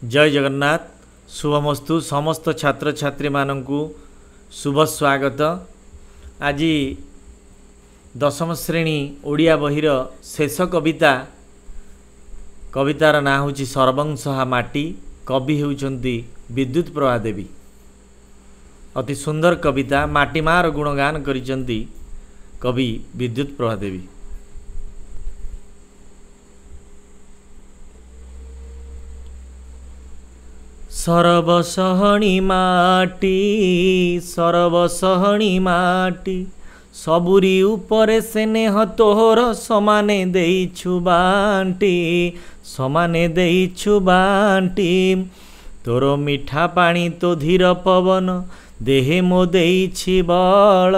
जय जगन्नाथ। शुभमस्तु समस्त छात्र छात्री मानू शुभ स्वागत। आज दशम श्रेणी ओडिया बहिर शेष कवितार ना हूँ सर्वंशहा माटी। कवि होउछंती विद्युत प्रभा देवी। अति सुंदर कविता माटी मार गुणगान करिसेंती कवि विद्युत प्रभा देवी। सरबसहणी माटी सरबसहणी माटी सबुरी उपरे स्नेह तोहर समाने देइछु बांटी समाने देइछु बांटी। तोर मिठा पानी तो धीर पवन देहे मो देइछि बल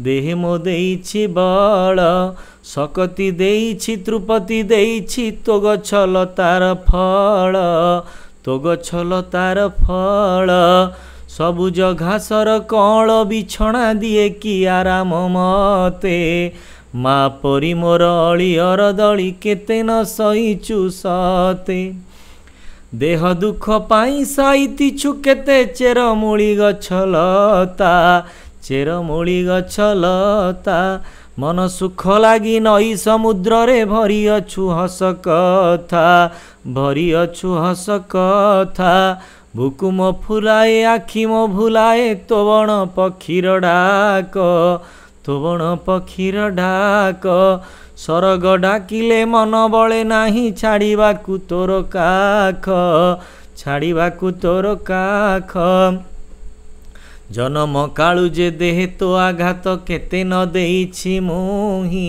देहे मो देइछि बल। सकति देइछि तृपति देइछि तो गछ लतार फल तो गछ लतार फल। सबुज घासर कौल बिछଣା दिए कि आराम मते मा परी मोर अलियर दली केते न सहीचु सते। देह दुख पाई साइतिछु केते चेरमूली गछलता चेरमूली गछलता। मन सुख लागी नई समुद्र रे भरी अछु हस कथा भरी अछु हस कथा। बुकु मो फुलाए आखि मो भुलाए तो बण पक्षीर डाक तो बण पक्षीर डाक। सरग डाकिले मन बळे नाही छाड़िबाकु तोर काख छाड़िबाकु तोर काख। जन्म कालु जे देहे तो आघात केते न देइछि मोहि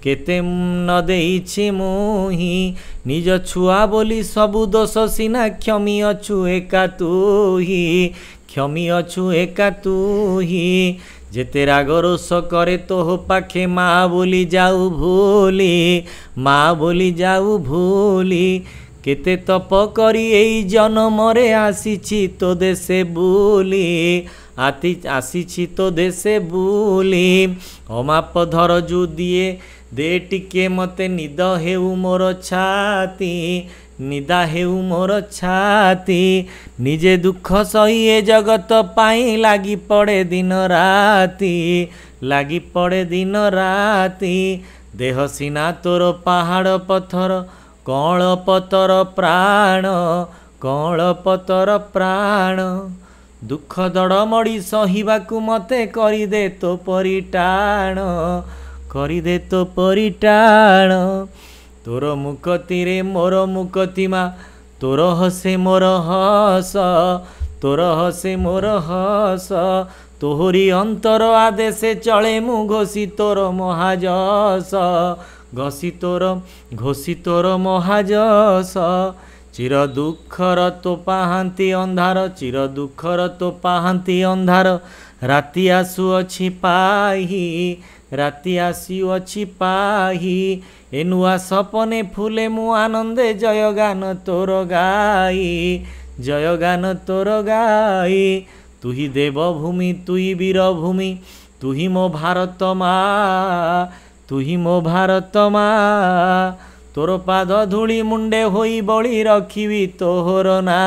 केते न देइछि मोहि। निज छुआ बोली सबु दोष सिना क्षमी अछु एका तुही क्षमी अछु एका तुही। जेते राग रोष करे तो पाखे माँ बोली जाऊ भूली माँ बोली जाऊ भूली। केते तप करी एई जन्मरे आसीछि तो देशे बुली आसीछि तो देशे बुली। अमाप धर जु दिए दे टिके मते निद हेउ मोर छाती निदा हेउ मोर छाती। निजे दुख सही ए जगत पाई लागी पड़े दिन राती लागी पड़े दिन राती। देह सिना तोर पहाड़ पत्थर कौल पतर प्राण कौल पतर प्राण। दुख दड़ मड़ी सहिबाकु मते करिदे तो परिटाण करिदे तो परिटाण। तोर मुकतिरे मोर मुकतिमा तोर हसे मोर हस तोर हसे मोर हस। तोहरी अंतर आदेशे चले मु घोषी तोर महाजस घोषी तोर महाजस। चिर दुखर तो पाहांती अंधार चिर दुखर तो पाहांती अंधार। राति आसु अछि पाही राति आसु अछि पाही। ए नुआ सपने फुले मु आनंदे जयगान तोर गाई जयगान तोर गाई। तुही देवभूमि तुही वीरभूमि तुही मो भारत माँ तुही मो भारत माँ। तोर पाद धूली मुंडे होई बड़ी रखिबी तोहर ना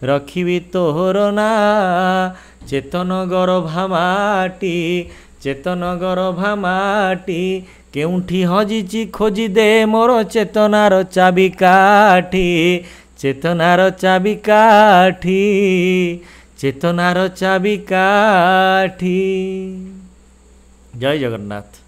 रखिबी तोहर ना। चेतन गर्भा माटी चेतन गर्भा माटी। केउठी हजिची खोजी दे मोर चेतनार चाबिकाठी चेतनार चाबिकाठी चेतनार चाबिकाठी। जय जगन्नाथ।